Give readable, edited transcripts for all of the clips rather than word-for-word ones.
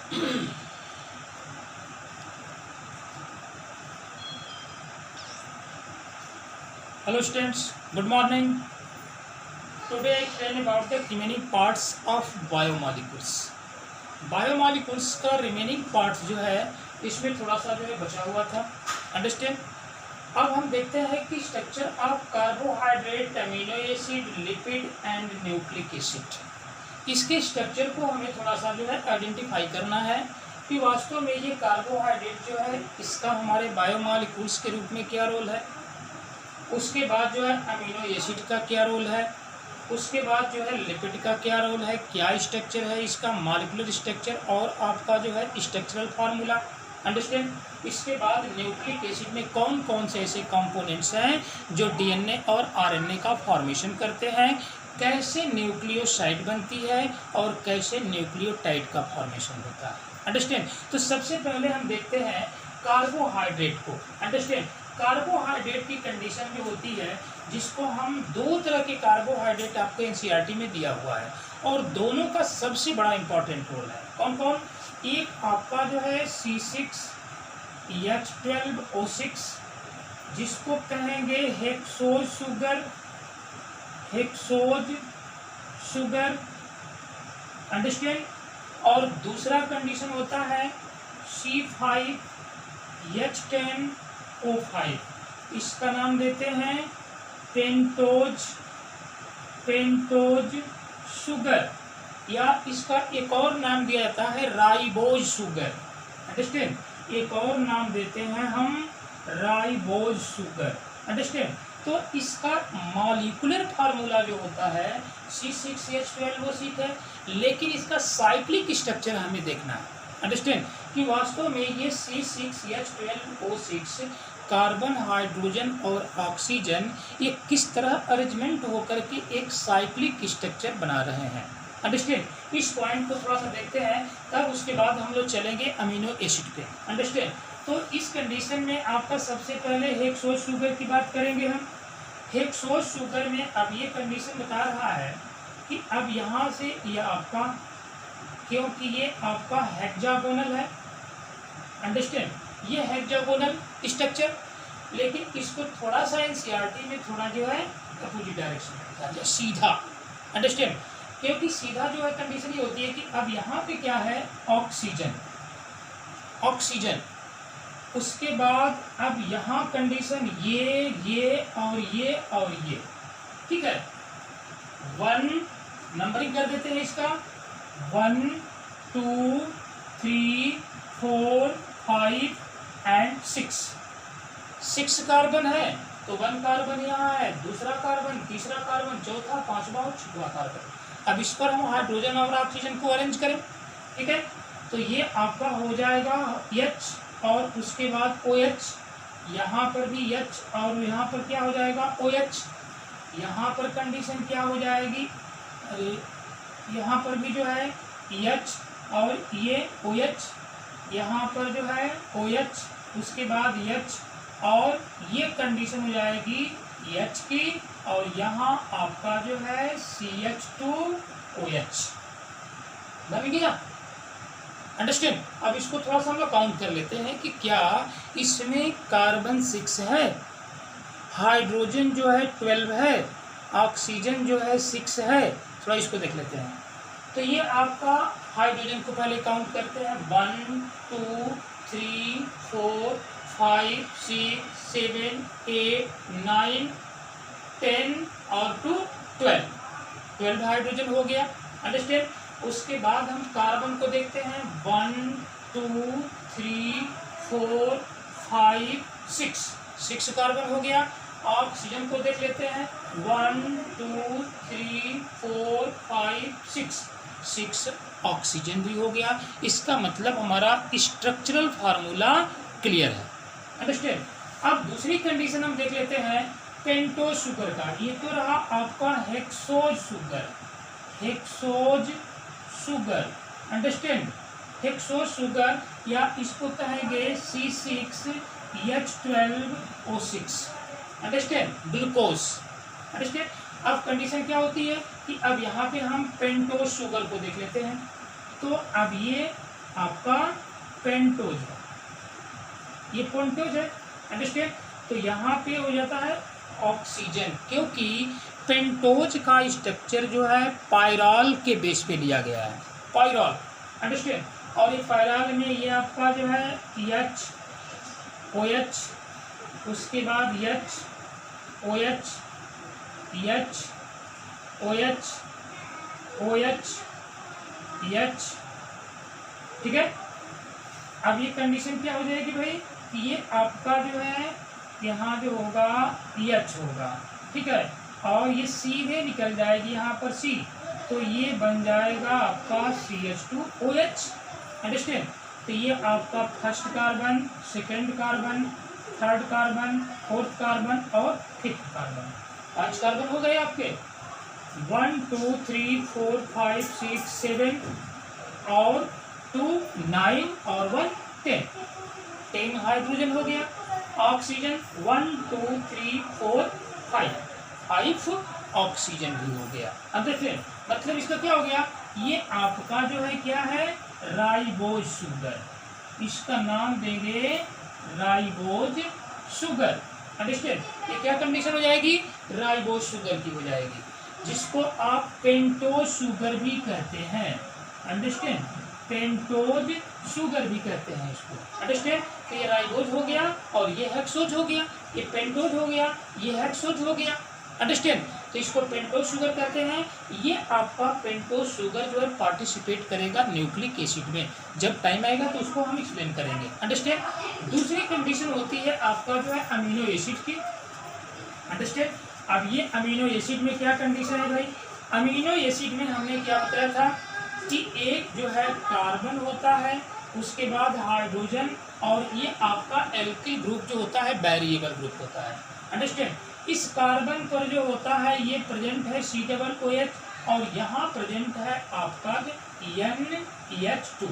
Hello students, good morning. Today I explain about the remaining parts of biomolecules. Biomolecules का remaining parts जो है इसमें थोड़ा सा जो है बचा हुआ था. Understand? अब हम देखते हैं कि structure of carbohydrate, amino acid, lipid and nucleic acid. इसके स्ट्रक्चर को हमें थोड़ा सा जो है आइडेंटिफाई करना है कि वास्तव में ये कार्बोहाइड्रेट जो है इसका हमारे बायोमॉलिक्यूल्स के रूप में क्या रोल है. उसके बाद जो है अमीनो एसिड का क्या रोल है, उसके बाद जो है लिपिड का क्या रोल है, क्या स्ट्रक्चर है इसका, मॉलिक्यूलर स्ट्रक्चर और आपका जो है स्ट्रक्चरल फार्मूला. अंडरस्टैंड. इसके बाद न्यूक्लिक एसिड में कौन कौन से ऐसे कंपोनेंट्स हैं जो डीएनए और आरएनए का फॉर्मेशन करते हैं, कैसे न्यूक्लियोसाइड बनती है और कैसे न्यूक्लियोटाइड का फॉर्मेशन होता है. अंडरस्टैंड. तो सबसे पहले हम देखते हैं कार्बोहाइड्रेट को. अंडरस्टैंड. कार्बोहाइड्रेट की कंडीशन जो होती है, जिसको हम दो तरह के कार्बोहाइड्रेट आपको एनसीईआरटी में दिया हुआ है और दोनों का सबसे बड़ा इंपॉर्टेंट रोल है. कौन कौन? एक आपका जो है C6H12O6 जिसको कहेंगे हेक्सोज शुगर. अंडरस्टैंड. और दूसरा कंडीशन होता है C5H10O5. इसका नाम देते हैं पेंटोज शुगर, या इसका एक और नाम दिया जाता है राइबोज शुगर. अंडरस्टैंड. एक और नाम देते हैं हम राइबोज शुगर. अंडरस्टैंड. तो इसका मॉलिक्यूलर फार्मूला जो होता है C6H12O6 है, लेकिन इसका साइक्लिक स्ट्रक्चर हमें देखना है. अंडरस्टैंड. कि वास्तव में ये C6H12O6 कार्बन, हाइड्रोजन और ऑक्सीजन ये किस तरह अरेंजमेंट होकर के एक साइक्लिक स्ट्रक्चर बना रहे हैं. अंडरस्टैंड. इस पॉइंट को थोड़ा सा देखते हैं, तब उसके बाद हम लोग चलेंगे अमीनो एसिड पे. अंडरस्टैंड. तो इस कंडीशन में आपका सबसे पहले हेक्सोज शुगर की बात करेंगे हम. हेक्सोज शुगर में अब ये कंडीशन बता रहा है कि अब यहाँ से ये आपका, क्योंकि ये आपका हेक्सागोनल है. अंडरस्टैंड. ये हेक्सागोनल स्ट्रक्चर, लेकिन इसको थोड़ा सा एनसीईआरटी में थोड़ा जो है अपोजिट डायरेक्शन में सीधा. अंडरस्टैंड. क्योंकि सीधा जो है कंडीशन ये होती है कि अब यहाँ पे क्या है, ऑक्सीजन. उसके बाद अब यहाँ कंडीशन ये और ये. ठीक है. 1 नंबरिंग कर देते हैं इसका. 1 2 3 4 5 एंड 6 कार्बन है, तो 1 कार्बन यहाँ है, दूसरा कार्बन, तीसरा कार्बन, चौथा, पांचवा और छठवां कार्बन. अब इस पर हम हाइड्रोजन और ऑक्सीजन को अरेंज करें. ठीक है. तो ये आपका हो जाएगा H और उसके बाद OH. यहाँ पर भी H और यहाँ पर क्या हो जाएगा, OH. यहाँ पर कंडीशन क्या हो जाएगी, यहाँ पर भी जो है H और ये OH. यहाँ पर जो है OH, उसके बाद H और ये कंडीशन हो जाएगी H की, और यहाँ आपका जो है CH2OH. बन गया. अंडरस्टैंड. अब इसको थोड़ा सा हम लोग काउंट कर लेते हैं कि क्या इसमें कार्बन 6 है, हाइड्रोजन जो है 12 है, ऑक्सीजन जो है 6 है. थोड़ा इसको देख लेते हैं. तो ये आपका हाइड्रोजन को पहले काउंट करते हैं. 1 2 3 4 5 6 7 8 9 10 और 2 12 हाइड्रोजन हो गया. अंडरस्टैंड. उसके बाद हम कार्बन को देखते हैं. 1 2 3 4 5 6 कार्बन हो गया. ऑक्सीजन को देख लेते हैं. 1 2 3 4 5 6 ऑक्सीजन भी हो गया. इसका मतलब हमारा स्ट्रक्चरल फार्मूला क्लियर है. अंडरस्टैंड. अब दूसरी कंडीशन हम देख लेते हैं पेंटोज शुगर का. ये तो रहा आपका hexose sugar. Understand. Hexose sugar, या इसको कहेंगे C6H12O6. अंडरस्टैंड. ग्लूकोज. अंडरस्टैंड. अब कंडीशन क्या होती है कि अब यहाँ पे हम पेंटोज शुगर को देख लेते हैं. तो अब ये आपका पेंटोज है, ये पेंटोज है, अंडरस्टैंड। तो यहाँ पे हो जाता है ऑक्सीजन, क्योंकि पेंटोज का स्ट्रक्चर जो है पायरॉल के बेस पे लिया गया है, पायरॉल, अंडरस्टैंड। और ये पायरॉल में ये आपका जो है H OH, उसके बाद H OH H OH OH H, ठीक है। अब ये कंडीशन क्या हो जाएगी भाई, ये आपका जो है यहाँ जो होगा H होगा, ठीक है, और ये सीधे निकल जाएगी यहाँ पर C, तो ये बन जाएगा आपका CH2OH, अंडरस्टैंड। तो ये आपका first carbon, second carbon, third carbon, fourth carbon और फिफ्थ कार्बन, 5 कार्बन हो गए आपके, 1 2 3 4 5 6 7 और 2 9 और 1 10 हाइड्रोजन हो गया। ऑक्सीजन 1 2 3 4 5 ऑक्सीजन भी हो गया, अंडरस्टैंड। मतलब इसका क्या हो गया, ये आपका जो है क्या है, राइबोज शुगर, इसका नाम देंगे राइबोज शुगर, अंडरस्टैंड। ये क्या कंडीशन हो जाएगी, राइबोज शुगर की हो जाएगी, जिसको आप पेंटोज शुगर भी कहते हैं, अंडरस्टैंड, पेंटोज शुगर भी कहते हैं इसको, अंडरस्टैंड। तो ये राइबोज हो गया और ये हेक्सोज हो गया, ये पेंटोज हो गया, ये हेक्सोज हो गया, अंडरस्टैंड। तो इसको पेंटोज शुगर कहते हैं। ये आपका पेंटोज शुगर जो है पार्टिसिपेट करेगा न्यूक्लिक एसिड में, जब टाइम आएगा तो उसको हम एक्सप्लेन करेंगे, अंडरस्टैंड। दूसरी कंडीशन होती है आपका जो है अमीनो एसिड की, अंडरस्टैंड। अब ये अमीनो एसिड में क्या कंडीशन है भाई, अमीनो एसिड में हमने क्या बताया था कि एक जो है कार्बन होता है, उसके बाद हाइड्रोजन, और ये आपका एल्किल ग्रुप जो होता है वेरिएबल ग्रुप होता है, अंडरस्टैंड। इस कार्बन पर जो होता है ये प्रेजेंट है COOH, और यहाँ प्रेजेंट है आपका NH2,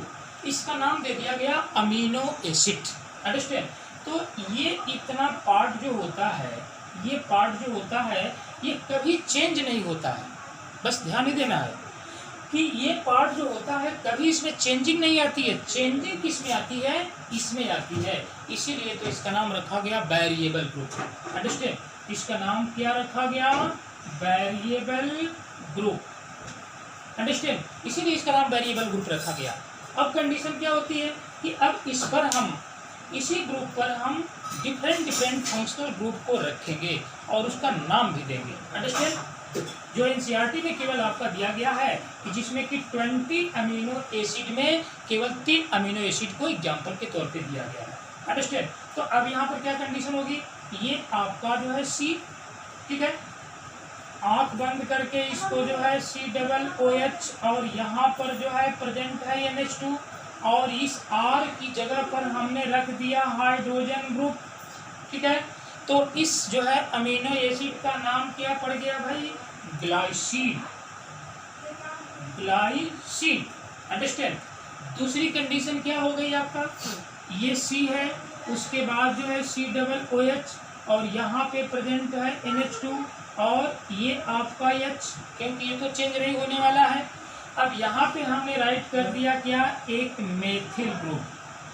इसका नाम दे दिया गया अमीनो एसिड, अंडरस्टैंड। तो ये इतना पार्ट जो होता है, ये पार्ट जो होता है ये कभी चेंज नहीं होता है, बस ध्यान ही देना है कि ये पार्ट जो होता है कभी इसमें चेंजिंग नहीं आती है, चेंजिंग किसमें आती है, इसमें आती है, इसीलिए तो इसका नाम रखा गया वेरिएबल ग्रुप, अंडरस्टैंड। इसका नाम क्या रखा गया, वेरिएबल ग्रुप, अंडरस्टैंड, इसीलिए इसका नाम वेरिएबल ग्रुप रखा गया। अब कंडीशन क्या होती है कि अब इस पर हम, इसी ग्रुप पर हम डिफरेंट फंक्शनल ग्रुप को रखेंगे और उसका नाम भी देंगे, अंडरस्टैंड। जो एनसीईआरटी में केवल आपका दिया गया है कि जिसमें कि 20 अमीनो एसिड में केवल 3 अमीनो एसिड को एग्जाम्पल के तौर पे दिया गया है, अंडरस्टैंड। तो अब यहाँ पर क्या कंडीशन होगी, ये आपका जो है C, ठीक है, आंख बंद करके इसको जो है COOH, और यहाँ पर जो है प्रेजेंट है NH2, और इस R की जगह पर हमने रख दिया हाइड्रोजन ग्रुप, ठीक है। तो इस जो है अमीनो एसिड का नाम क्या पड़ गया भाई, ग्लाइसिन, ग्लाइसिन, अंडरस्टैंड। दूसरी कंडीशन क्या हो गई आपका, ये C है, उसके बाद जो है COOH, और यहाँ पे प्रेजेंट है NH2, और ये आपका H, क्योंकि ये तो चेंज नहीं होने वाला है। अब यहाँ पे हमने राइट कर दिया क्या, एक मेथिल ग्रुप,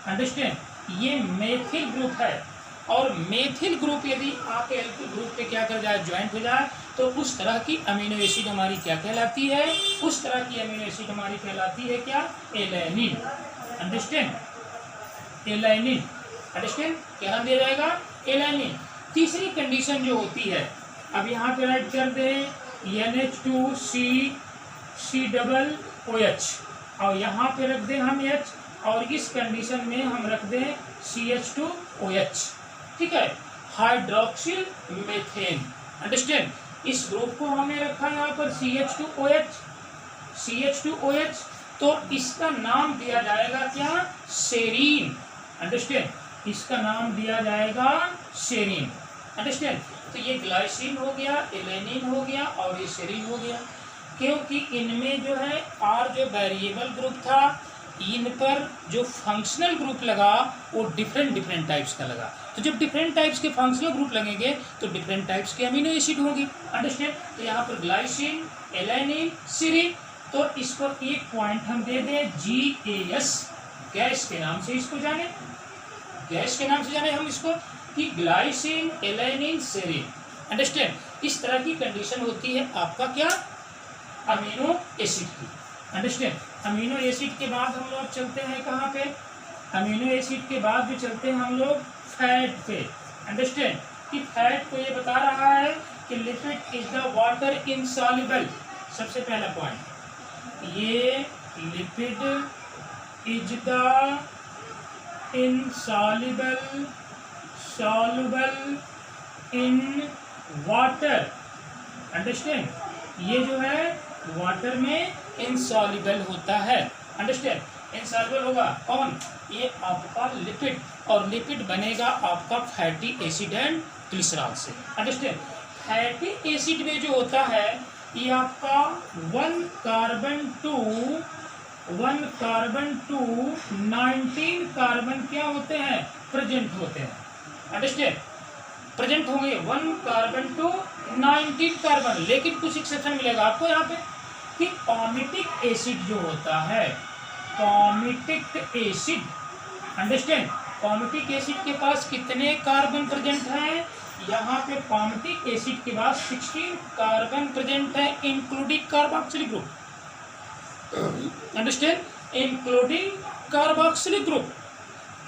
अंडरस्टैंड, ये मेथिल ग्रुप है। और मेथिल ग्रुप यदि आपके एल्किल ग्रुप पे क्या कर जाए, ज्वाइंट हो जाए, तो उस तरह की अमीनो एसिड हमारी क्या कहलाती है, उस तरह की अमीनो एसिड हमारी कहलाती है क्या, एलैनिन, अंडरस्टैंड, एलैनिन, अंडरस्टैंड, क्या नाम दिया जाएगा, एलैनिन। तीसरी कंडीशन जो होती है, अब यहाँ पे राइट कर दे NH2COOH, और यहाँ पे रख दें हम H, और इस कंडीशन में हम रख दें CH2OH, ठीक है, हाइड्रोक्सिल मेथेन, अंडरस्टैंड। इस ग्रुप को हमने रखा यहाँ पर CH2OH, तो इसका नाम दिया जाएगा क्या, सेरीन, अंडरस्टैंड, इसका नाम दिया जाएगा सेरीन, अंडरस्टैंड। तो ये ग्लाइसिन हो गया, एलेनिन हो गया, और ये सेरीन हो गया, क्योंकि इनमें जो है R जो वेरिएबल ग्रुप था, इन पर जो फंक्शनल ग्रुप लगा वो डिफरेंट टाइप्स का लगा। तो जब डिफरेंट टाइप्स के फंक्शनल ग्रुप लगेंगे तो डिफरेंट टाइप्स के अमीनो एसिड होंगे, अंडरस्टैंड। तो यहाँ पर ग्लाइसिन, एलेनिन, सेरीन, तो इस पर एक पॉइंट हम दे दें GAS, गैस के नाम से इसको जाने, गैस के नाम से जाने हम इसको कि ग्लाइसिन, एलानिन, सेरीन। अंडरस्टैंड। इस तरह की कंडीशन होती है आपका क्या, अमीनो एसिड की। अंडरस्टैंड। अमीनो एसिड के बाद हम लोग चलते हैं कहाँ पे, अमीनो एसिड के बाद भी चलते हैं हम लोग फैट पे। अंडरस्टैंड कि फैट को ये बता रहा है कि lipid is the water insoluble. सबसे पहला पॉइंट, ये lipid is the insoluble, soluble in water. Understand, ये जो है वाटर में इनसॉल्युबल होता है। अंडरस्टैंड, इनसॉल्युबल होगा कौन, ये आपका लिपिड, और लिपिड बनेगा आपका फैटी एसिड एंड ग्लिसरॉल से। अंडरस्टैंड। फैटी एसिड में जो होता है ये आपका 1 कार्बन टू 19 कार्बन क्या होते हैं, प्रेजेंट होते हैं। अंडरस्टैंड, प्रेजेंट होंगे 1 कार्बन टू 19 कार्बन। लेकिन कुछ एक्सेप्शन मिलेगा आपको यहाँ पे कि पामिटिक एसिड जो होता है, palmitic acid. Understand, palmitic acid के पास कितने कार्बन प्रेजेंट हैं, यहाँ पे पामिटिक एसिड के पास 16 कार्बन प्रेजेंट है, including carboxylic group. Understand, including carboxylic group.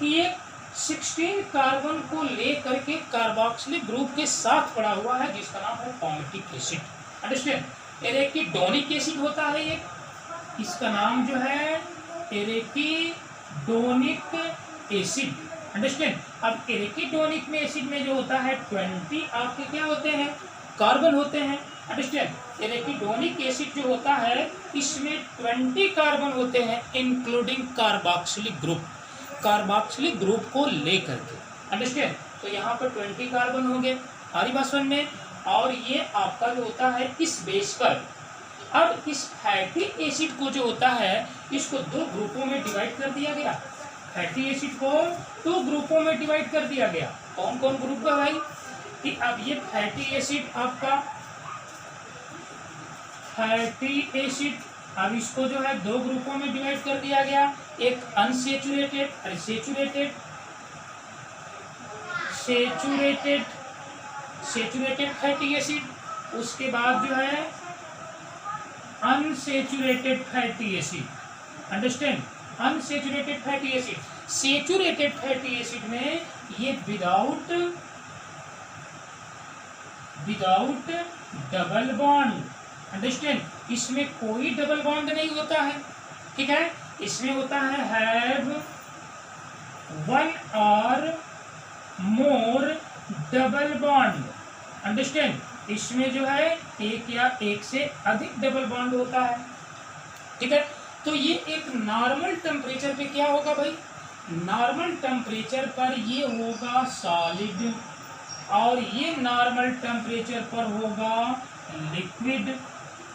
ये 16 कार्बन को लेकर के कार्बोक्सिलिक ग्रुप के साथ पड़ा हुआ है जिसका नाम है पामिटिक एसिड। अंडरस्टैंड। एरेकिडोनिक एसिड होता है ये, इसका नाम जो है एरेकिडोनिक एसिड। अंडरस्टैंड। अब एरेकिडोनिक में एसिड में जो होता है 20 आपके क्या होते हैं, कार्बन होते हैं। अंडरस्टैंड। एरेकिडोनिक एसिड जो होता है इसमें 20 कार्बन होते हैं including carboxylic group, carboxylic group को लेकर के। अंडरस्टैंड। तो यहाँ पर 20 कार्बन होंगे, हमारी बात सुन में। और ये आपका जो होता है इस बेस पर, अब इस फैटी एसिड को जो होता है इसको 2 ग्रुपों में डिवाइड कर दिया गया। फैटी एसिड को 2 ग्रुपों में डिवाइड कर दिया गया। कौन कौन ग्रुप है भाई, कि अब ये फैटी एसिड आपका, फैटी एसिड, अब इसको जो है 2 ग्रुपों में डिवाइड कर दिया गया। एक अनसेचुरेटेड, सेचुरेटेड फैटी एसिड, उसके बाद जो है unsaturated fatty acid. Understand, unsaturated fatty acid. Saturated fatty acid में ये विदाउट डबल बॉन्ड। अंडरस्टैंड, इसमें कोई डबल बॉन्ड नहीं होता है, ठीक है। इसमें होता है हैव 1 और मोर डबल बॉन्ड। अंडरस्टैंड, इसमें जो है एक या एक से अधिक डबल बॉन्ड होता है, ठीक है। तो ये एक नॉर्मल टेम्परेचर पे क्या होगा भाई, नॉर्मल टेम्परेचर पर ये होगा सॉलिड, और ये नॉर्मल टेम्परेचर पर होगा लिक्विड।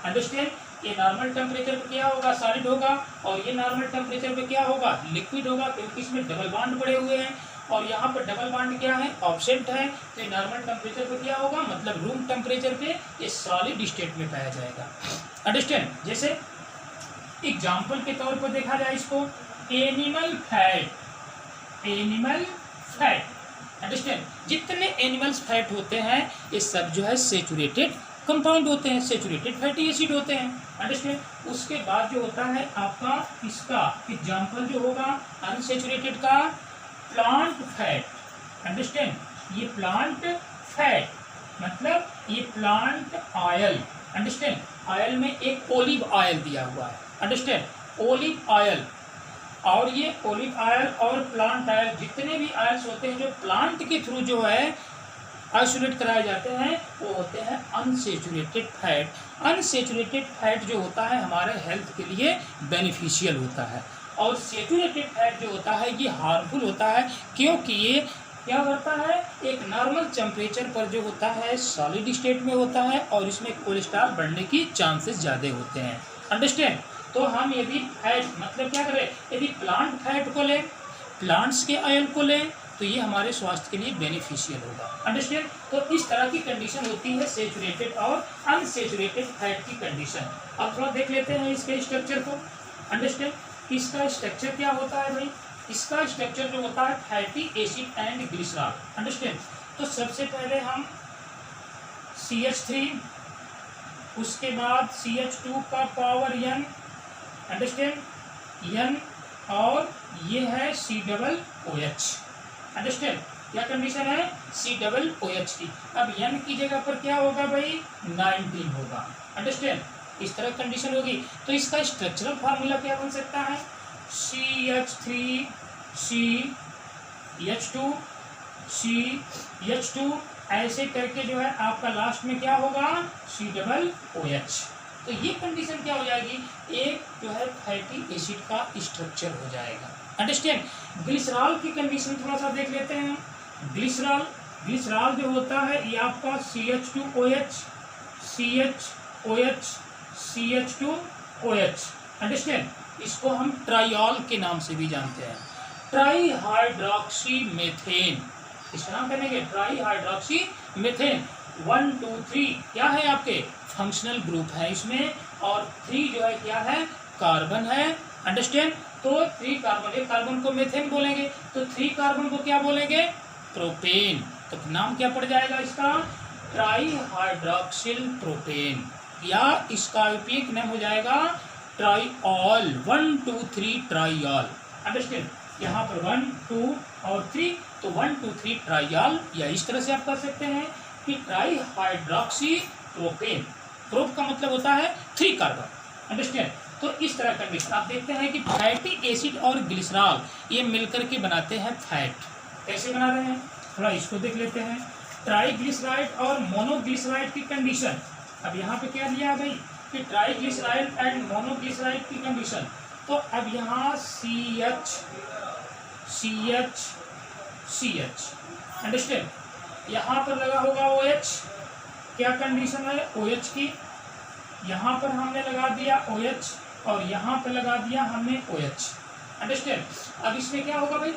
अंडरस्टैंड, ये नॉर्मल टेम्परेचर पे क्या होगा, सॉलिड होगा, और ये नॉर्मल टेम्परेचर पे क्या होगा, लिक्विड होगा, क्योंकि इसमें डबल बॉन्ड पड़े हुए हैं। और यहाँ पर डबल बॉन्ड क्या है, ऑब्सेंट है। तो ये नॉर्मल टेम्परेचर पे क्या होगा, मतलब रूम टेम्परेचर पे ये सॉलिड स्टेट में पाया जाएगा। अंडरस्टैंड। जैसे एग्जाम्पल के तौर पर देखा जाए इसको, animal fat, animal fat. Understand, जितने एनिमल्स फैट होते हैं ये सब जो है सेचुरेटेड कंपाउंड होते हैं, सेचुरेटेड फैटी एसिड होते हैं। अंडरस्टैंड। उसके बाद जो होता है आपका इसका एग्जाम्पल जो होगा अनसेचुरेटेड का, प्लांट फैट। अंडरस्टैंड, ये प्लांट फैट मतलब ये प्लांट ऑयल। अंडरस्टैंड, ऑयल में एक ओलिव ऑयल दिया हुआ है। अंडरस्टैंड, ओलिव ऑयल, और ये ओलिव ऑयल और प्लांट ऑयल, जितने भी ऑयल्स होते हैं जो प्लांट के थ्रू जो है आइसोलेट कराए जाते हैं वो होते हैं अनसेचुरेटेड फैट। अनसेचुरेटेड फैट जो होता है हमारे हेल्थ के लिए बेनिफिशियल होता है, और सेचुरेटेड फैट जो होता है ये हार्मफुल होता है, क्योंकि ये क्या करता है, एक नॉर्मल टेम्परेचर पर जो होता है सॉलिड स्टेट में होता है, और इसमें कोलेस्ट्रॉल बढ़ने की चांसेस ज़्यादा होते हैं। अंडरस्टैंड। तो हम यदि फैट मतलब क्या करें, यदि प्लांट फैट को लें, प्लांट्स के ऑयल को लें, तो ये हमारे स्वास्थ्य के लिए बेनिफिशियल होगा। अंडरस्टैंड। तो इस तरह की कंडीशन होती है सेचुरेटेड और अनसेचुरेटेड फैट की कंडीशन। अब थोड़ा देख लेते हैं इसके स्ट्रक्चर को। अंडरस्टैंड। इसका स्ट्रक्चर क्या होता है भाई? इसका स्ट्रक्चर जो होता है fatty acid and glycerol. Understand? तो सबसे पहले हम CH3, उसके बाद CH2 का पावर n, अंडरस्टैंड, n, और ये है COOH। अंडरस्टैंड? क्या कंडीशन है? COOH की। अब n की जगह पर क्या होगा भाई? 19 होगा। अंडरस्टैंड? इस तरह कंडीशन होगी। तो इसका स्ट्रक्चरल फार्मूला क्या बन सकता है? CH3 CH2 CH2 ऐसे करके जो है आपका लास्ट में क्या होगा? COOH। तो ये कंडीशन क्या हो जाएगी? एक जो है फैटी एसिड का स्ट्रक्चर हो जाएगा। अंडरस्टैंड? ग्लिसरॉल की कंडीशन थोड़ा सा देख लेते हैं। ग्लिसरॉल जो होता है ये आपका CH2OH CHOH CH2OH। अंडरस्टैंड? इसको हम ट्राइऑल के नाम से भी जानते हैं, ट्राई हाइड्रोक्सी मेथेन। इसका नाम कहेंगे ट्राई हाइड्रोक्सी मेथेन। 1 2 3 क्या है आपके? फंक्शनल ग्रुप है इसमें, और 3 जो है क्या है? कार्बन है। अंडरस्टैंड? तो 3 कार्बन, एक कार्बन को मेथेन बोलेंगे, तो 3 कार्बन को क्या बोलेंगे? प्रोपेन। तो नाम क्या पड़ जाएगा इसका? ट्राई हाइड्रोक्सिल प्रोपेन, या इसका उपयुक्त नाम हो जाएगा ट्राइऑल। 1 2 3 ट्राइऑल। अंडरस्टैंड? यहाँ पर 1 2 और 3, तो 1 2 3 ट्राइऑल, या इस तरह से आप कर सकते हैं कि ट्राई हाइड्रोक्सी प्रोपेन। प्रोप का मतलब होता है 3 कार्बन। अंडरस्टैंड? तो इस तरह कंडीशन आप देखते हैं कि फैटी एसिड और ग्लिसरॉल ये मिलकर के बनाते हैं फैट। कैसे बना रहे हैं थोड़ा इसको देख लेते हैं। ट्राइग्लिसराइड और मोनोग्लिसराइड की कंडीशन। अब यहाँ पे क्या दिया है भाई कि ट्राइग्लिसराइड एंड मोनोग्लिसराइड की कंडीशन। तो अब यहाँ CH CH CH। अंडरस्टैंड? यहाँ पर लगा होगा OH। क्या कंडीशन है OH की? यहाँ पर हमने लगा दिया OH और यहाँ पर लगा दिया हमने OH। अंडरस्टैंड? अब इसमें क्या होगा भाई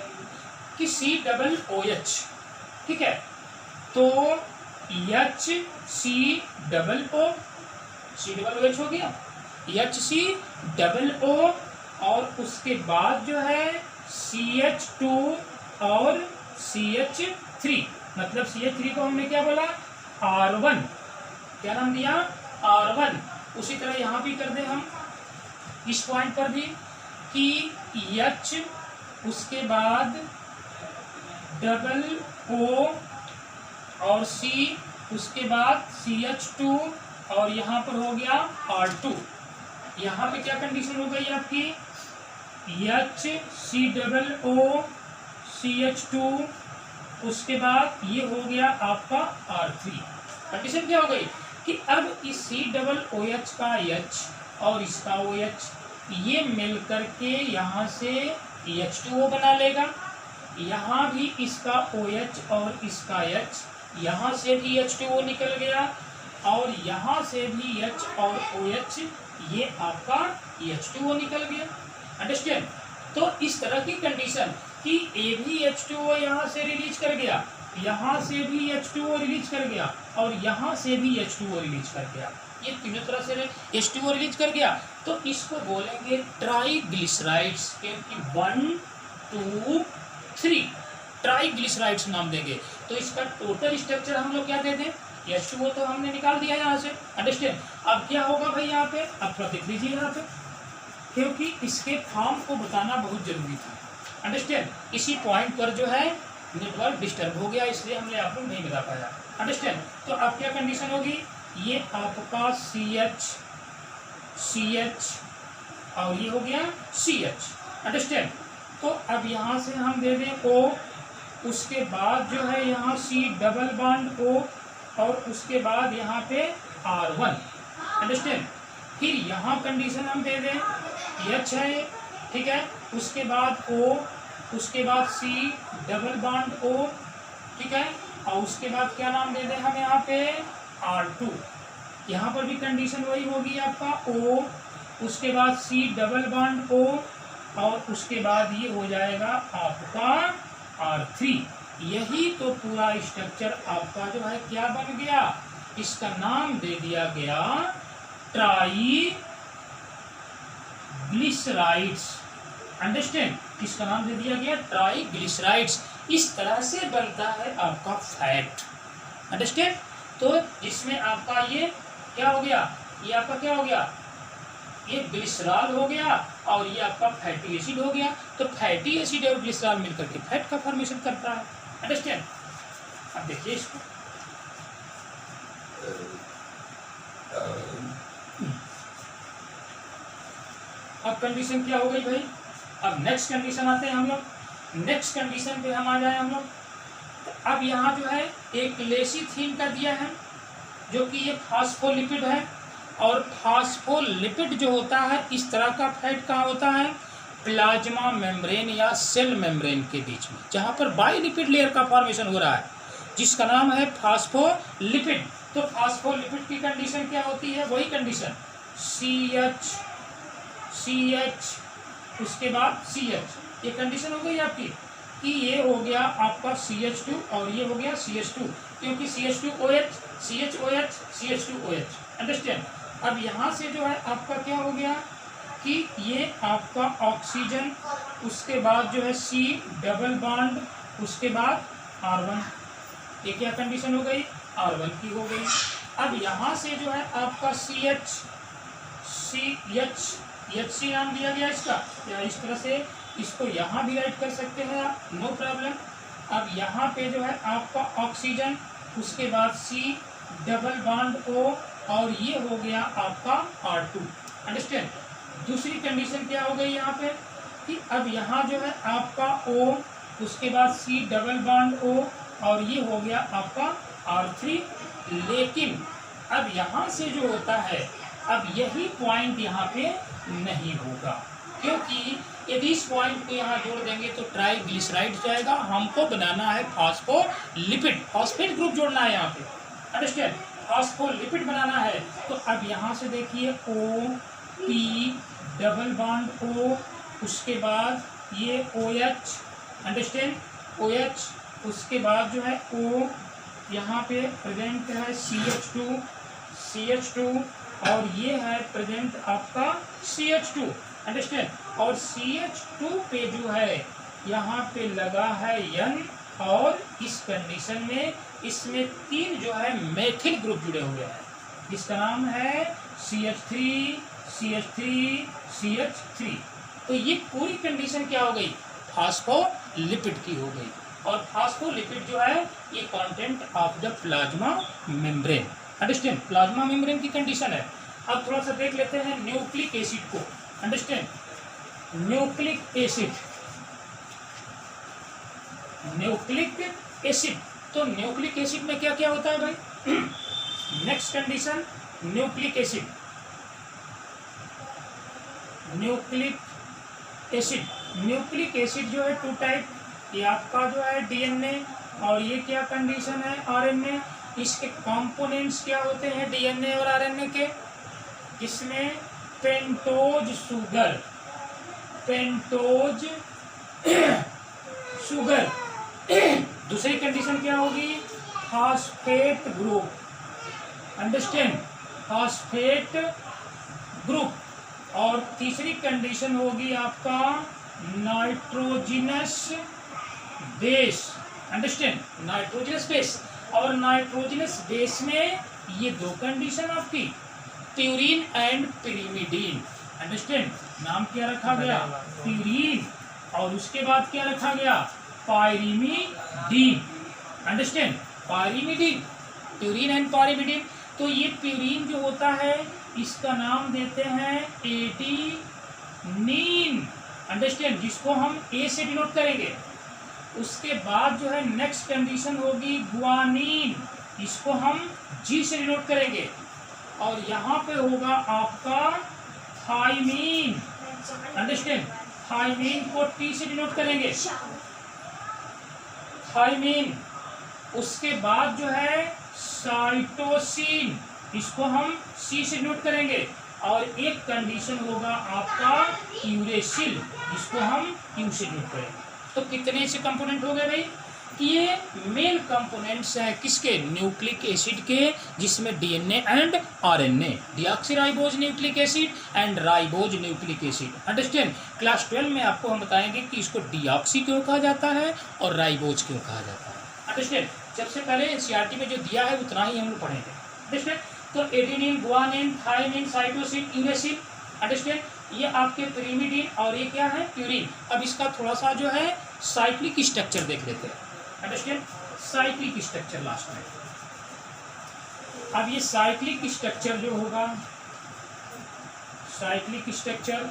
कि COOH। ठीक है, तो HCOOH हो गया, HCOO, और उसके बाद जो है CH2 और CH3। मतलब CH3 को हमने क्या बोला? R1। क्या नाम दिया? R1। उसी तरह यहाँ भी कर दें हम इस पॉइंट पर भी कि H, उसके बाद O और C, उसके बाद CH2, और यहाँ पर हो गया R2। यहाँ पे क्या कंडीशन हो गई आपकी? HCOO CH2, उसके बाद ये हो गया आपका R3। कंडीशन क्या हो गई कि अब इस COOH का H और इसका OH ये मिल करके यहाँ से H2O बना लेगा। यहाँ भी इसका OH और इसका H, यहाँ से भी H2O निकल गया, और यहाँ से भी H और OH, ये आपका H2O निकल गया। अंडरस्टैंड? तो इस तरह की कंडीशन कि ए भी H2O यहाँ से रिलीज कर गया, यहाँ से भी H2O रिलीज कर गया, और यहाँ से भी H2O रिलीज कर गया, ये तीनों तरह से H2O रिलीज कर गया। तो इसको बोलेंगे ट्राइग्लिसराइड्स, क्योंकि 1 2 3 ट्राइग्लिसराइड्स नाम देंगे। तो इसका टोटल स्ट्रक्चर हम लोग क्या दे दें? H2O तो हमने निकाल दिया यहाँ से। अंडरस्टैंड? अब क्या होगा भाई यहाँ पे? अब थोड़ा देख लीजिए यहाँ पे, क्योंकि इसके फॉर्म को बताना बहुत जरूरी था। अंडरस्टैंड? इसी पॉइंट पर जो है नेटवर्क डिस्टर्ब हो गया, इसलिए हमने आपको नहीं बता पाया। अंडरस्टैंड? तो अब क्या कंडीशन होगी? ये आपका CH और ये हो गया CH। अंडरस्टैंड? तो अब यहाँ से हम दे दें O, उसके बाद जो है यहाँ C डबल बॉन्ड O, और उसके बाद यहाँ पे R1। अंडरस्टैंड? फिर यहाँ कंडीशन हम दे दें H है, ठीक है, उसके बाद O, उसके बाद C डबल बॉन्ड O, ठीक है, और उसके बाद क्या नाम दे दें हम यहाँ पे R2। यहाँ पर भी कंडीशन वही होगी आपका O, उसके बाद C डबल बॉन्ड O, और उसके बाद ये हो जाएगा आपका R3। यही तो पूरा स्ट्रक्चर आपका जो है क्या बन गया? इसका नाम दे दिया गया ट्राइग्लिसराइड्स। अंडरस्टैंड, इसका नाम दे दिया गया ट्राइग्लिसराइड्स। इस तरह से बनता है आपका फैट, अंडरस्टैंड। तो इसमें आपका ये क्या हो गया, ये आपका क्या हो गया, ये ग्लिसरॉल हो गया और ये आपका फैटी एसिड हो गया। तो फैटी एसिड और ग्लिसरॉल मिलकर के फैट का फॉर्मेशन करता है, अंडरस्टैंड। अब देखिए इसको, अब कंडीशन क्या हो गई भाई। अब नेक्स्ट कंडीशन आते हैं हम लोग, नेक्स्ट कंडीशन पे हम आ जाए हम लोग। तो अब यहाँ जो है एक लेसीथीन का दिया है जो कि ये फास्फोलिपिड है, और फास्फोलिपिड जो होता है इस तरह का फैट कहाँ होता है, प्लाज्मा मेम्ब्रेन या सेल मेम्ब्रेन के बीच में, जहाँ पर बाइलिपिड लेयर का फॉर्मेशन हो रहा है, जिसका नाम है फास्फोलिपिड। तो फास्फोलिपिड की कंडीशन क्या होती है, वही कंडीशन CH, उसके बाद CH, ये कंडीशन हो गई आपकी कि ये हो गया आपका CH2 और ये हो गया CH2, क्योंकि CH2OH, CHOH, CH2OH, अंडरस्टैंड। अब यहाँ से जो है आपका क्या हो गया कि ये आपका ऑक्सीजन, उसके बाद जो है C डबल बॉन्ड, उसके बाद R1, ये क्या कंडीशन हो गई, R1 की हो गई। अब यहाँ से जो है आपका HC नाम दिया गया इसका, या इस तरह से इसको यहाँ भी राइट कर सकते हैं आप, नो प्रॉब्लम। अब यहाँ पे जो है आपका ऑक्सीजन, उसके बाद C डबल बॉन्ड O, और ये हो गया आपका R2, अंडरस्टैंड। दूसरी कंडीशन क्या हो गई यहाँ पे कि अब यहाँ जो है आपका O, उसके बाद C डबल बॉन्ड O, और ये हो गया आपका R3। लेकिन अब यहाँ से जो होता है, अब यही पॉइंट यहाँ पे नहीं होगा, क्योंकि यदि इस पॉइंट को यहाँ जोड़ देंगे तो ट्राइग्लिसराइड जाएगा, हमको बनाना है फास्फोलिपिड, फॉस्फेट ग्रुप जोड़ना है यहाँ पे, अंडरस्टैंड, फास्फोलिपिड बनाना है। तो अब यहाँ से देखिए OP डबल बॉन्ड O, उसके बाद ये OH, अंडरस्टैंड, OH, उसके बाद जो है O, यहाँ पे प्रेजेंट है CH2, और ये है प्रेजेंट आपका CH2, अंडरस्टैंड। और CH2 पे जो है यहाँ पे लगा है N, और इस कंडीशन में इसमें 3 जो है मेथिल ग्रुप जुड़े हुए हैं, जिसका नाम है CH3। तो ये पूरी कंडीशन क्या हो गई, फास्फोलिपिड की हो गई। और फास्फोलिपिड जो है ये content of the plasma membrane, understand, plasma membrane की कंडीशन है। अब थोड़ा सा देख लेते हैं न्यूक्लिक एसिड को, अंडरस्टैंड, न्यूक्लिक एसिड। तो न्यूक्लिक एसिड में क्या क्या होता है भाई, नेक्स्ट कंडीशन, न्यूक्लिक एसिड जो है 2 टाइप, ये आपका जो है DNA, और ये क्या कंडीशन है, RNA। इसके कंपोनेंट्स क्या होते हैं DNA और RNA के, इसमें पेंटोज शुगर। दूसरी कंडीशन क्या होगी, phosphate group, understand, phosphate group. और तीसरी कंडीशन होगी आपका nitrogenous base, understand, nitrogenous base. और नाइट्रोजिनस बेस में ये 2 कंडीशन आपकी, प्यूरिन एंड पिरिमिडीन, अंडरस्टैंड। नाम क्या रखा गया, प्यूरिन, और उसके बाद क्या रखा गया, pyrimidine, understand, pyrimidine, purine and pyrimidine. तो ये प्यूरिन जो होता है इसका नाम देते हैं एटीनीन, अंडरस्टैंड, जिसको हम A से डिनोट करेंगे। उसके बाद जो है नेक्स्ट कंडीशन होगी गुआनिन, इसको हम G से डिनोट करेंगे। और यहाँ पे होगा आपका थाइमीन, अंडरस्टैंड, थाइमीन को T से डिनोट करेंगे, थाइमीन। उसके बाद जो है साइटोसिन, इसको हम C से डिनोट करेंगे। और एक कंडीशन होगा आपका यूरेसिल, इसको हम U से डिनोट करेंगे। तो कितने से कंपोनेंट हो गए भाई, ये मेन कंपोनेंट्स हैं किसके, न्यूक्लिक एसिड के, जिसमें DNA and RNA, deoxyribose nucleic acid and ribose nucleic acid. Understand. Class 12 में आपको हम बताएंगे कि इसको डीऑक्सी क्यों कहा जाता है और राइबोज क्यों कहा जाता है। अंडरस्टैंड। सबसे पहले एनसीईआरटी में जो दिया है उतना ही हम लोग पढ़ेंगे। अंडरस्टैंड। तो adenine, guanine, thymine, cytosine, यूरेसिन, understand, ये आपके पिरिमिडिन और ये क्या है, प्यूरिन। अब इसका थोड़ा सा जो है साइक्लिक स्ट्रक्चर देख लेते हैं। अंडरस्टैंड। साइक्लिक स्ट्रक्चर लास्ट में। अब ये साइक्लिक स्ट्रक्चर जो होगा, साइक्लिक स्ट्रक्चर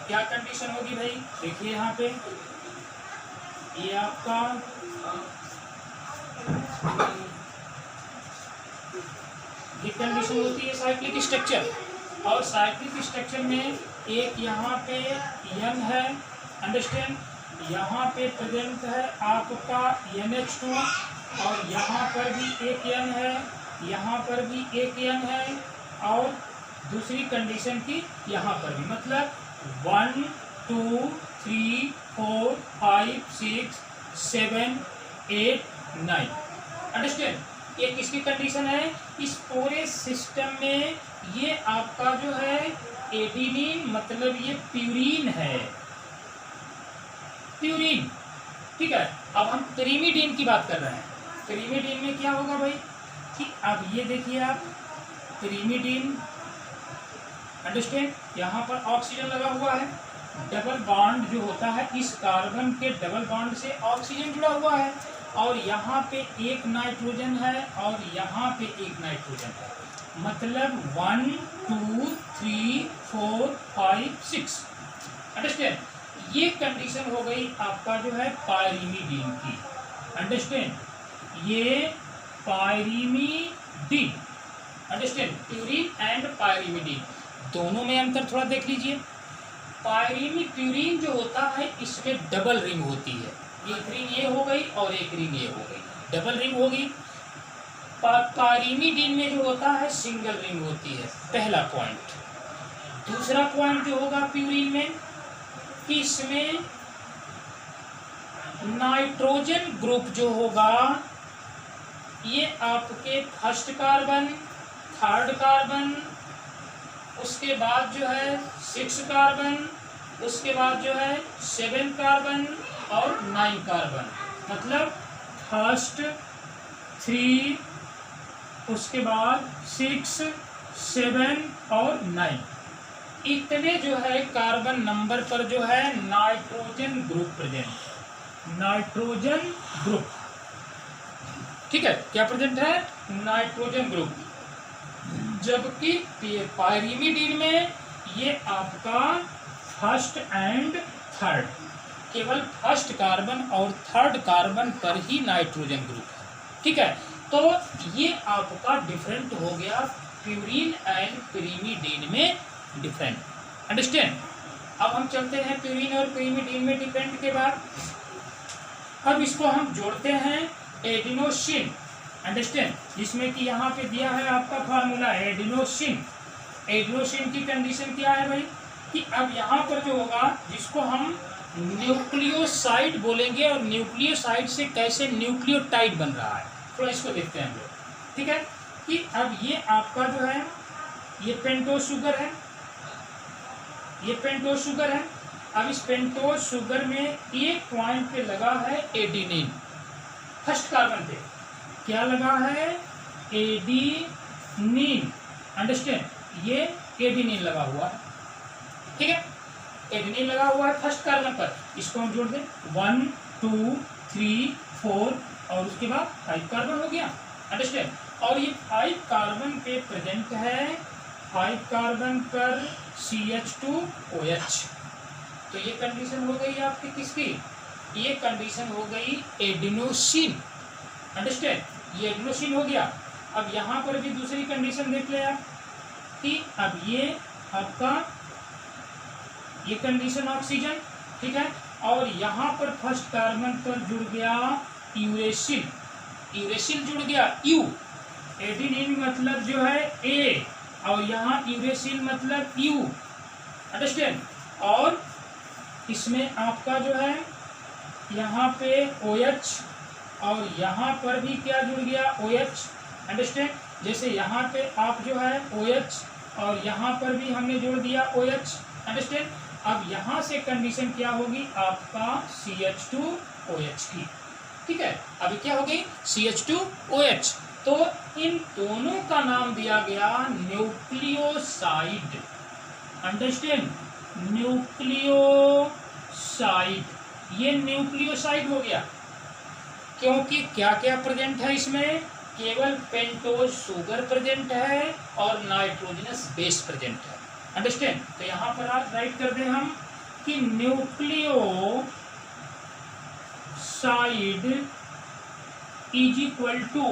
क्या कंडीशन होगी भाई, देखिए यहाँ पे ये आपका ये कंडीशन होती है साइक्लिक स्ट्रक्चर। और साइक्लिक स्ट्रक्चर में एक यहाँ पे एन है, अंडरस्टैंड, यहाँ पे प्रेजेंट है आपका NH2 और यहाँ पर भी एक एन है, यहाँ पर भी एक एन है और दूसरी कंडीशन की यहाँ पर भी, मतलब 1 2 3 4 5 6 7 8 9। अंडरस्टैंड। ये किसकी कंडीशन है, इस पूरे सिस्टम में ये आपका जो है एडिनिन, मतलब ये प्यूरिन है, प्यूरिन। ठीक है। अब हम पिरिमिडिन की बात कर रहे हैं। पिरिमिडिन में क्या होगा भाई कि अब ये देखिए आप, पिरिमिडिन, अंडरस्टैंड, यहाँ पर ऑक्सीजन लगा हुआ है, डबल बॉन्ड जो होता है इस कार्बन के डबल बॉन्ड से ऑक्सीजन जुड़ा हुआ है और यहाँ पे एक नाइट्रोजन है और यहाँ पे एक नाइट्रोजन है, मतलब 1 2 3 4 5 6। अंडरस्टैंड। ये कंडीशन हो गई आपका जो है पायरीमिडीन की। अंडरस्टैंड। ये pyrimidine, understand, purine and pyrimidine, दोनों में अंतर थोड़ा देख लीजिए। पायरीमिप्यूरिन जो होता है इसमें डबल रिंग होती है, एक रिंग ये हो गई और एक रिंग ये हो गई, डबल रिंग होगी। पायरीमिडीन में जो होता है सिंगल रिंग होती है, पहला पॉइंट। दूसरा पॉइंट जो होगा प्यूरिन में कि इसमें नाइट्रोजन ग्रुप जो होगा ये आपके फर्स्ट कार्बन, थर्ड कार्बन, उसके बाद जो है 6 कार्बन, उसके बाद जो है 7 कार्बन और 9 कार्बन, मतलब फर्स्ट 3, उसके बाद 6 7 और 9, इतने जो है कार्बन नंबर पर जो है nitrogen group present, nitrogen group. ठीक है, क्या प्रेजेंट है, नाइट्रोजन ग्रुप। जबकि पायरीमिडीन में ये आपका फर्स्ट एंड थर्ड, केवल फर्स्ट कार्बन और थर्ड कार्बन पर ही नाइट्रोजन ग्रुप है। ठीक है, तो ये आपका डिफरेंट हो गया प्यूरिन एंड पिरिमिडीन में डिफरेंट। अंडरस्टैंड। अब हम चलते हैं प्यूरिन और पिरिमिडीन में डिफरेंट के बाद, अब इसको हम जोड़ते हैं एडिनोसिन। अंडरस्टैंड, जिसमें कि यहाँ पे दिया है आपका फार्मूला एडिनोसिन। एडिनोसिन की कंडीशन क्या है भाई कि अब यहाँ पर जो होगा जिसको हम न्यूक्लियोसाइड बोलेंगे और न्यूक्लियोसाइड से कैसे न्यूक्लियोटाइड बन रहा है थोड़ा इसको देखते हैं हम लोग। ठीक है, कि अब ये आपका जो है ये पेंटोज शुगर है, ये पेंटोज शुगर है। अब इस पेंटोज शुगर में एक पॉइंट पे लगा है एडिनिन, फर्स्ट कार्बन पे क्या लगा है, एडिनिन। अंडरस्टैंड, ये एडिनिन लगा हुआ है। ठीक है, एडिनिन लगा हुआ है फर्स्ट कार्बन पर, इसको हम जोड़ दें 1 2 3 4 और उसके बाद 5 कार्बन हो गया। अंडरस्टैंड, और ये 5 कार्बन पे प्रेजेंट है, 5 कार्बन पर CH2OH। तो ये कंडीशन हो गई आपकी किसकी, ये कंडीशन हो गई एडिनोसिन। अंडरस्टैंड, ये एडिनोसिन हो गया। अब यहाँ पर भी दूसरी कंडीशन देख ले आप कि अब ये आपका ये कंडीशन ऑक्सीजन। ठीक है, और यहाँ पर फर्स्ट कार्बन पर जुड़ गया यूरेसिल, यूरेसिल जुड़ गया यू, एडिनिन मतलब जो है ए और यहाँ यूरेसिल मतलब यू। अंडरस्टैंड, और इसमें आपका जो है यहाँ पे OH और यहाँ पर भी क्या जुड़ गया, OH। अंडरस्टैंड, जैसे यहाँ पे आप जो है OH और यहाँ पर भी हमने जोड़ दिया OH। अंडरस्टैंड, अब यहाँ से कंडीशन क्या होगी आपका CH2OH की, ठीक है। अभी क्या होगी, CH2OH। तो इन दोनों का नाम दिया गया न्यूक्लियोसाइड। अंडरस्टैंड, न्यूक्लियोसाइड, ये न्यूक्लियोसाइड हो गया क्योंकि क्या क्या प्रेजेंट है इसमें, केवल पेंटोज शुगर प्रेजेंट है और नाइट्रोजनस बेस प्रेजेंट है। अंडरस्टैंड, तो यहाँ पर आप राइट कर दें हम कि nucleoside is equal to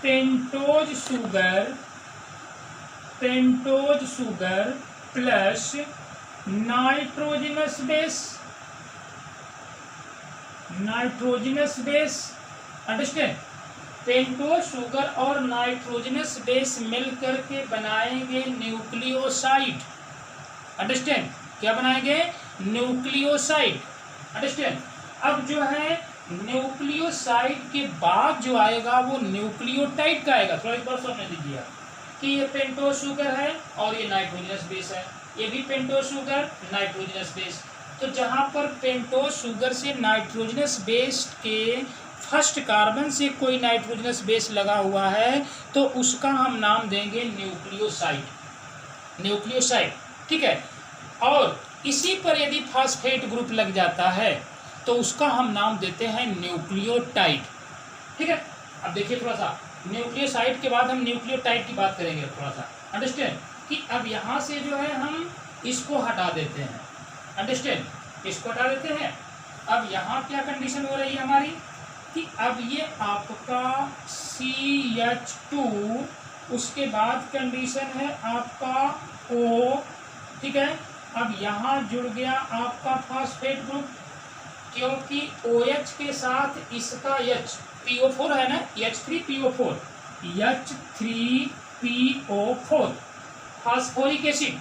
pentose sugar plus nitrogenous base. Understand, pentose sugar और नाइट्रोजनस बेस मिलकर के बनाएंगे न्यूक्लियोसाइड। अंडरस्टैंड, क्या बनाएंगे, न्यूक्लियोसाइड। अंडरस्टैंड, अब जो है न्यूक्लियोसाइड के बाद जो आएगा वो न्यूक्लियोटाइड का आएगा। थोड़ा एक बार समझ लीजिए कि ये पेंटोज शुगर है और ये नाइट्रोजनस बेस है, ये भी पेंटोज शुगर नाइट्रोजनस बेस। तो जहां पर पेंटोज शुगर से नाइट्रोजनस बेस के फर्स्ट कार्बन से कोई नाइट्रोजनस बेस लगा हुआ है तो उसका हम नाम देंगे न्यूक्लियोसाइड, ठीक है। और इसी पर यदि फास्फेट ग्रुप लग जाता है तो उसका हम नाम देते हैं न्यूक्लियोटाइड, ठीक है। अब देखिए थोड़ा सा, न्यूक्लियोसाइड के बाद हम न्यूक्लियोटाइड की बात करेंगे थोड़ा सा। अंडरस्टैंड, कि अब यहाँ से जो है हम इसको हटा देते हैं। अंडरस्टैंड, इसको हटा देते हैं। अब यहाँ क्या कंडीशन हो रही है हमारी कि अब ये आपका CH2, उसके बाद कंडीशन है आपका O, ठीक है। अब यहाँ जुड़ गया आपका फास्फेट ग्रुप, क्योंकि OH के साथ इसका H PO4 है ना, H3PO4 फास्फोरिक एसिड।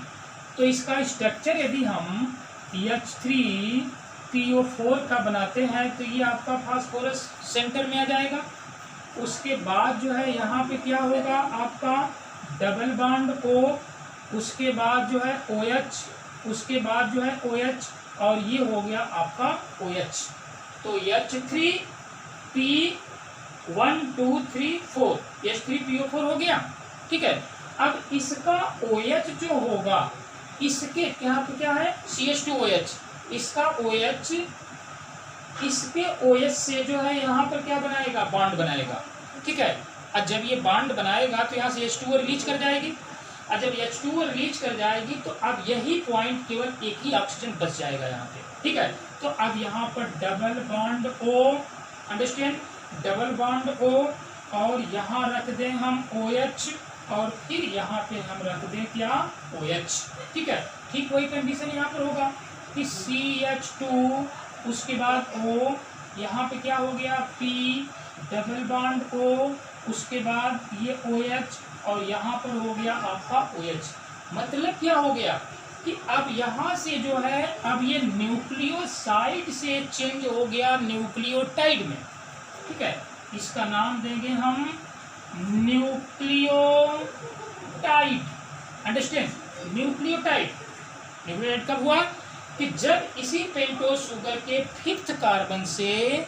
तो इसका स्ट्रक्चर यदि हम H3PO4 का बनाते हैं तो ये आपका फास्फोरस सेंटर में आ जाएगा। उसके बाद जो है यहाँ पे क्या होगा आपका डबल बॉन्ड O, उसके बाद जो है OH, उसके बाद जो है OH और ये हो गया आपका OH। तो H3P1 2 3 4 H3PO4 हो गया, ठीक है। अब इसका OH जो होगा, इसके क्या है CH2OH, इसका OH इसके OH से जो है यहाँ पर क्या बनाएगा, बॉन्ड बनाएगा, ठीक है। और जब ये बॉन्ड बनाएगा तो यहाँ से H2O रिलीज कर जाएगी, और जब H2O रिलीज कर जाएगी तो अब यही पॉइंट केवल एक ही ऑक्सीजन बच जाएगा यहाँ पे, ठीक है। तो अब यहाँ पर double bond O, understand, double bond O, और यहाँ रख दें हम OH, और फिर यहाँ पे हम रख दें क्या, OH, ठीक है। ठीक वही कंडीशन यहाँ पर होगा कि CH2, उसके बाद O, यहाँ पे क्या हो गया P, डबल बॉन्ड O, उसके बाद ये OH, और यहाँ पर हो गया आपका OH। मतलब क्या हो गया कि अब यहाँ से जो है अब ये न्यूक्लियोसाइड से चेंज हो गया न्यूक्लियोटाइड में, ठीक है। इसका नाम देंगे हम न्यूक्लियोटाइड। अंडरस्टैंड, न्यूक्लियोटाइड कब हुआ कि जब इसी पेंटोज शुगर के 5th कार्बन से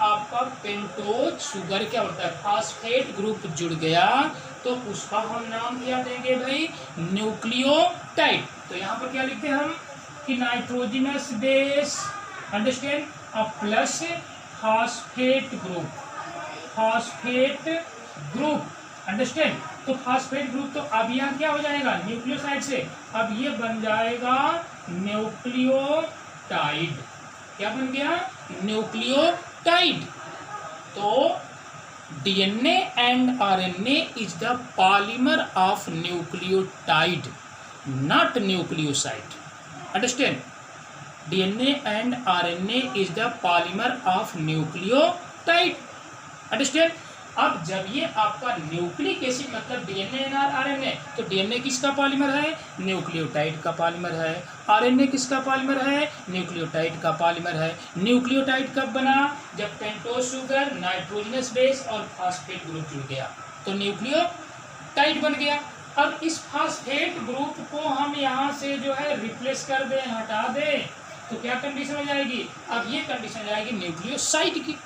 आपका पेंटोज शुगर क्या होता है, फास्फेट ग्रुप जुड़ गया, तो उसका हम नाम क्या देंगे भाई, न्यूक्लियोटाइड। तो यहाँ पर क्या लिखते हैं हम कि nitrogenous base, understand, plus phosphate group, understand. तो फास्फेट ग्रुप, तो अब यहाँ क्या हो जाएगा, न्यूक्लियोसाइड से अब ये बन जाएगा न्यूक्लियोटाइड। क्या बन गया, न्यूक्लियोटाइड। तो DNA and RNA is the polymer of nucleotide, not nucleoside. Understand? DNA and RNA is the polymer of nucleotide. Understand? अब जब ये आपका न्यूक्लिक एसिड मतलब डीएनए एंड आरएनए, तो डीएनए किसका पॉलीमर है? न्यूक्लियोटाइड का पॉलीमर है। आरएनए किसका पॉलीमर है? न्यूक्लियोटाइड का पॉलीमर है। न्यूक्लियोटाइड कब बना? जब पेंटोज शुगर, नाइट्रोजनस बेस और फास्फेट ग्रुप जुड़ गया तो न्यूक्लियोटाइड बन गया। अब इस फास्फेट ग्रुप को हम यहाँ से जो है रिप्लेस कर दें, हटा दें, तो क्या कंडीशन हो जाएगी? अब ये कंडीशन हो जाएगी न्यूक्लियोसाइड की।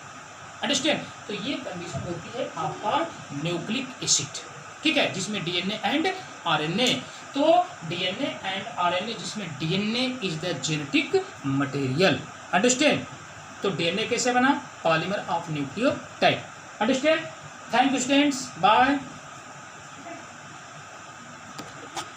अंडरस्टैंड? तो ये कंडीशन होती है आपका न्यूक्लिक एसिड, ठीक है, जिसमें डीएनए एंड आरएनए। तो डीएनए एंड आरएनए जिसमें DNA is the genetic material. Understand? तो डीएनए कैसे बना? Polymer of nucleotide. Understand? Thank you students, bye.